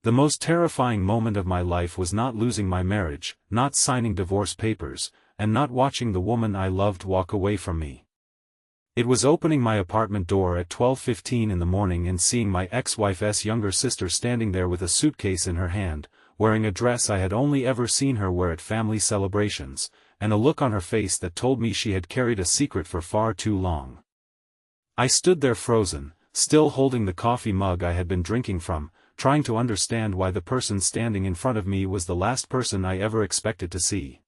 The most terrifying moment of my life was not losing my marriage, not signing divorce papers, and not watching the woman I loved walk away from me. It was opening my apartment door at 12:15 in the morning and seeing my ex-wife's younger sister standing there with a suitcase in her hand, wearing a dress I had only ever seen her wear at family celebrations, and a look on her face that told me she had carried a secret for far too long. I stood there frozen, still holding the coffee mug I had been drinking from, trying to understand why the person standing in front of me was the last person I ever expected to see.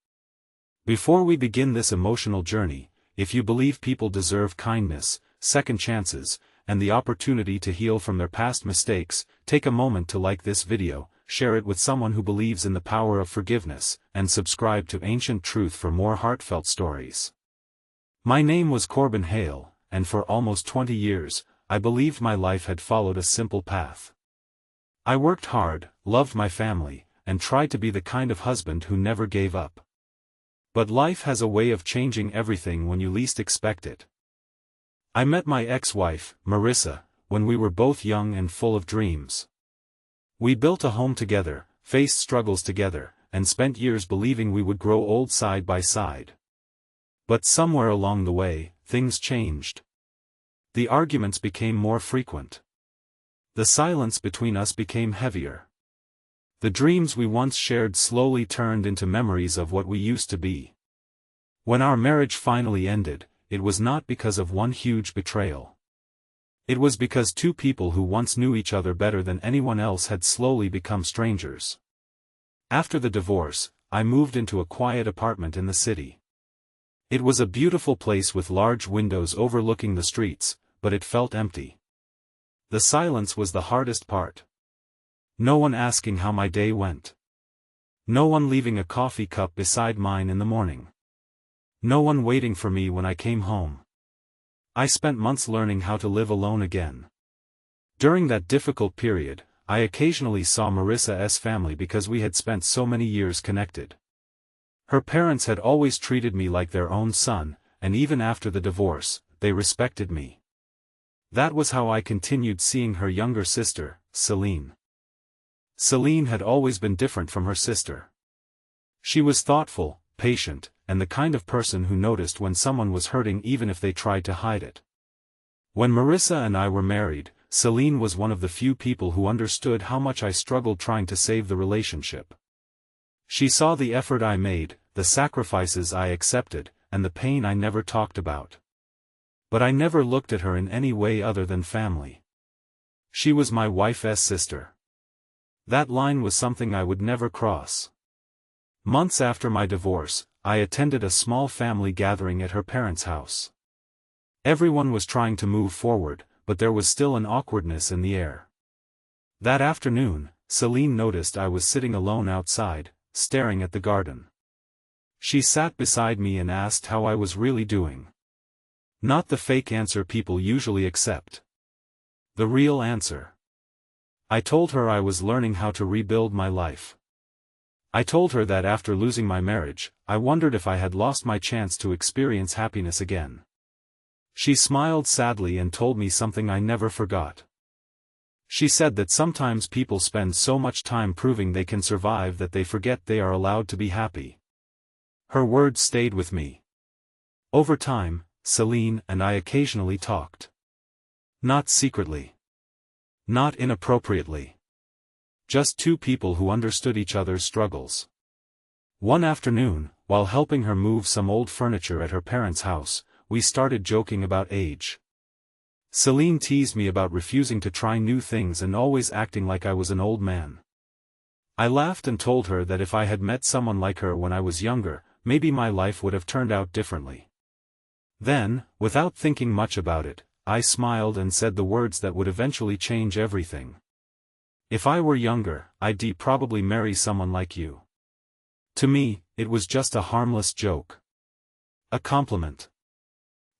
Before we begin this emotional journey, if you believe people deserve kindness, second chances, and the opportunity to heal from their past mistakes, take a moment to like this video, share it with someone who believes in the power of forgiveness, and subscribe to Ancient Truth for more heartfelt stories. My name was Corbin, and for almost 20 years, I believed my life had followed a simple path. I worked hard, loved my family, and tried to be the kind of husband who never gave up. But life has a way of changing everything when you least expect it. I met my ex-wife, Marissa, when we were both young and full of dreams. We built a home together, faced struggles together, and spent years believing we would grow old side by side. But somewhere along the way, things changed. The arguments became more frequent. The silence between us became heavier. The dreams we once shared slowly turned into memories of what we used to be. When our marriage finally ended, it was not because of one huge betrayal. It was because two people who once knew each other better than anyone else had slowly become strangers. After the divorce, I moved into a quiet apartment in the city. It was a beautiful place with large windows overlooking the streets, but it felt empty. The silence was the hardest part. No one asking how my day went. No one leaving a coffee cup beside mine in the morning. No one waiting for me when I came home. I spent months learning how to live alone again. During that difficult period, I occasionally saw Marissa's family because we had spent so many years connected. Her parents had always treated me like their own son, and even after the divorce, they respected me. That was how I continued seeing her younger sister, Selene. Selene had always been different from her sister. She was thoughtful, patient, and the kind of person who noticed when someone was hurting even if they tried to hide it. When Marissa and I were married, Selene was one of the few people who understood how much I struggled trying to save the relationship. She saw the effort I made, the sacrifices I accepted, and the pain I never talked about. But I never looked at her in any way other than family. She was my wife's sister. That line was something I would never cross. Months after my divorce, I attended a small family gathering at her parents' house. Everyone was trying to move forward, but there was still an awkwardness in the air. That afternoon, Selene noticed I was sitting alone outside, staring at the garden. She sat beside me and asked how I was really doing. Not the fake answer people usually accept. The real answer. I told her I was learning how to rebuild my life. I told her that after losing my marriage, I wondered if I had lost my chance to experience happiness again. She smiled sadly and told me something I never forgot. She said that sometimes people spend so much time proving they can survive that they forget they are allowed to be happy. Her words stayed with me. Over time, Selene and I occasionally talked. Not secretly. Not inappropriately. Just two people who understood each other's struggles. One afternoon, while helping her move some old furniture at her parents' house, we started joking about age. Selene teased me about refusing to try new things and always acting like I was an old man. I laughed and told her that if I had met someone like her when I was younger, maybe my life would have turned out differently. Then, without thinking much about it, I smiled and said the words that would eventually change everything. If I were younger, I'd probably marry someone like you. To me, it was just a harmless joke. A compliment.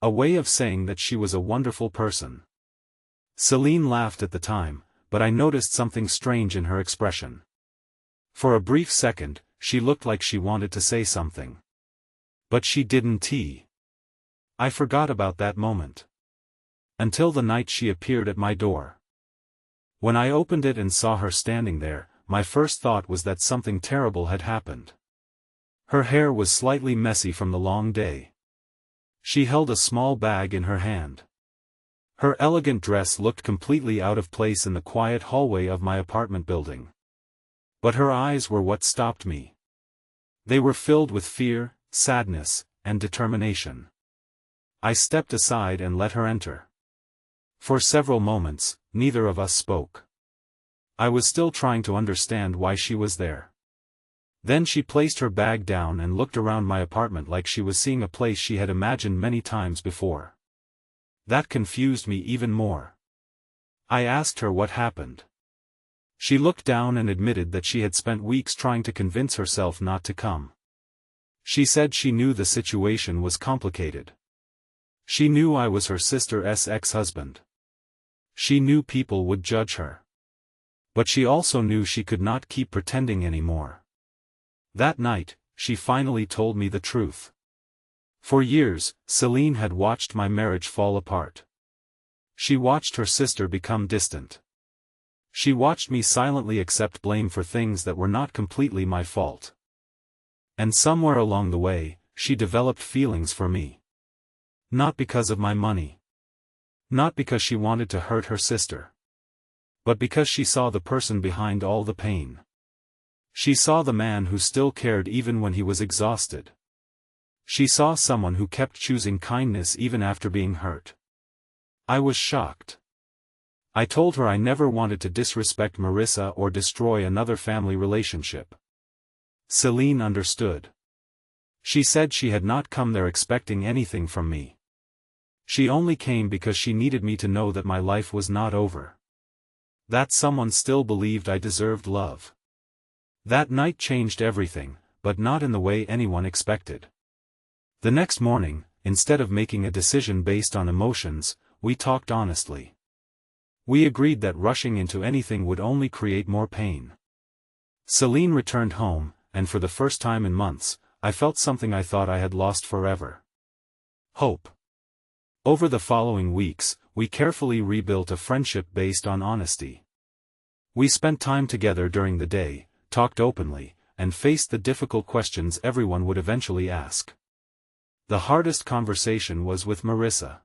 A way of saying that she was a wonderful person. Selene laughed at the time, but I noticed something strange in her expression. For a brief second, she looked like she wanted to say something. But she didn't. I forgot about that moment. Until the night she appeared at my door. When I opened it and saw her standing there, my first thought was that something terrible had happened. Her hair was slightly messy from the long day. She held a small bag in her hand. Her elegant dress looked completely out of place in the quiet hallway of my apartment building. But her eyes were what stopped me. They were filled with fear, sadness, and determination. I stepped aside and let her enter. For several moments, neither of us spoke. I was still trying to understand why she was there. Then she placed her bag down and looked around my apartment like she was seeing a place she had imagined many times before. That confused me even more. I asked her what happened. She looked down and admitted that she had spent weeks trying to convince herself not to come. She said she knew the situation was complicated. She knew I was her sister's ex-husband. She knew people would judge her. But she also knew she could not keep pretending anymore. That night, she finally told me the truth. For years, Selene had watched my marriage fall apart. She watched her sister become distant. She watched me silently accept blame for things that were not completely my fault. And somewhere along the way, she developed feelings for me. Not because of my money. Not because she wanted to hurt her sister. But because she saw the person behind all the pain. She saw the man who still cared even when he was exhausted. She saw someone who kept choosing kindness even after being hurt. I was shocked. I told her I never wanted to disrespect Marissa or destroy another family relationship. Selene understood. She said she had not come there expecting anything from me. She only came because she needed me to know that my life was not over. That someone still believed I deserved love. That night changed everything, but not in the way anyone expected. The next morning, instead of making a decision based on emotions, we talked honestly. We agreed that rushing into anything would only create more pain. Selene returned home, and for the first time in months, I felt something I thought I had lost forever. Hope. Over the following weeks, we carefully rebuilt a friendship based on honesty. We spent time together during the day, talked openly, and faced the difficult questions everyone would eventually ask. The hardest conversation was with Marissa.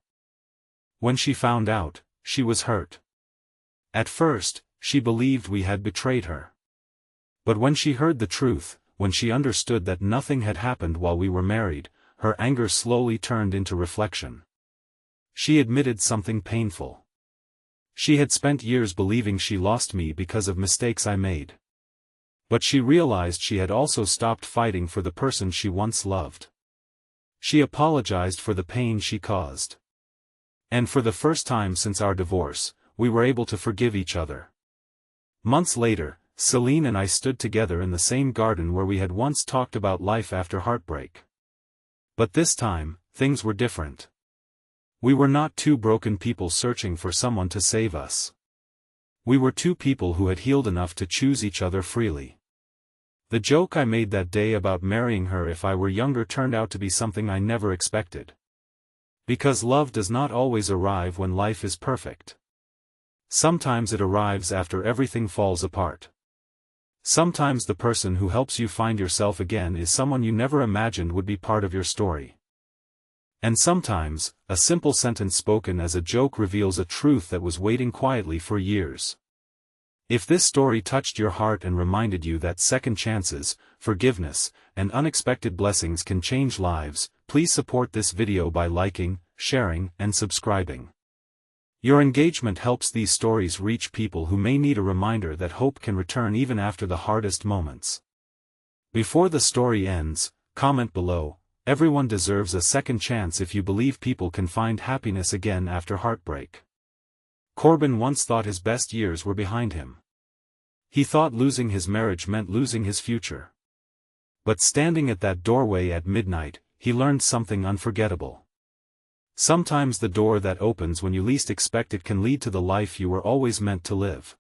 When she found out, she was hurt. At first, she believed we had betrayed her. But when she heard the truth, when she understood that nothing had happened while we were married, her anger slowly turned into reflection. She admitted something painful. She had spent years believing she lost me because of mistakes I made. But she realized she had also stopped fighting for the person she once loved. She apologized for the pain she caused. And for the first time since our divorce, we were able to forgive each other. Months later, Selene and I stood together in the same garden where we had once talked about life after heartbreak. But this time, things were different. We were not two broken people searching for someone to save us. We were two people who had healed enough to choose each other freely. The joke I made that day about marrying her if I were younger turned out to be something I never expected. Because love does not always arrive when life is perfect. Sometimes it arrives after everything falls apart. Sometimes the person who helps you find yourself again is someone you never imagined would be part of your story. And sometimes, a simple sentence spoken as a joke reveals a truth that was waiting quietly for years. If this story touched your heart and reminded you that second chances, forgiveness, and unexpected blessings can change lives, please support this video by liking, sharing, and subscribing. Your engagement helps these stories reach people who may need a reminder that hope can return even after the hardest moments. Before the story ends, comment below, "Everyone deserves a second chance" if you believe people can find happiness again after heartbreak. Corbin once thought his best years were behind him. He thought losing his marriage meant losing his future. But standing at that doorway at midnight, he learned something unforgettable. Sometimes the door that opens when you least expect it can lead to the life you were always meant to live.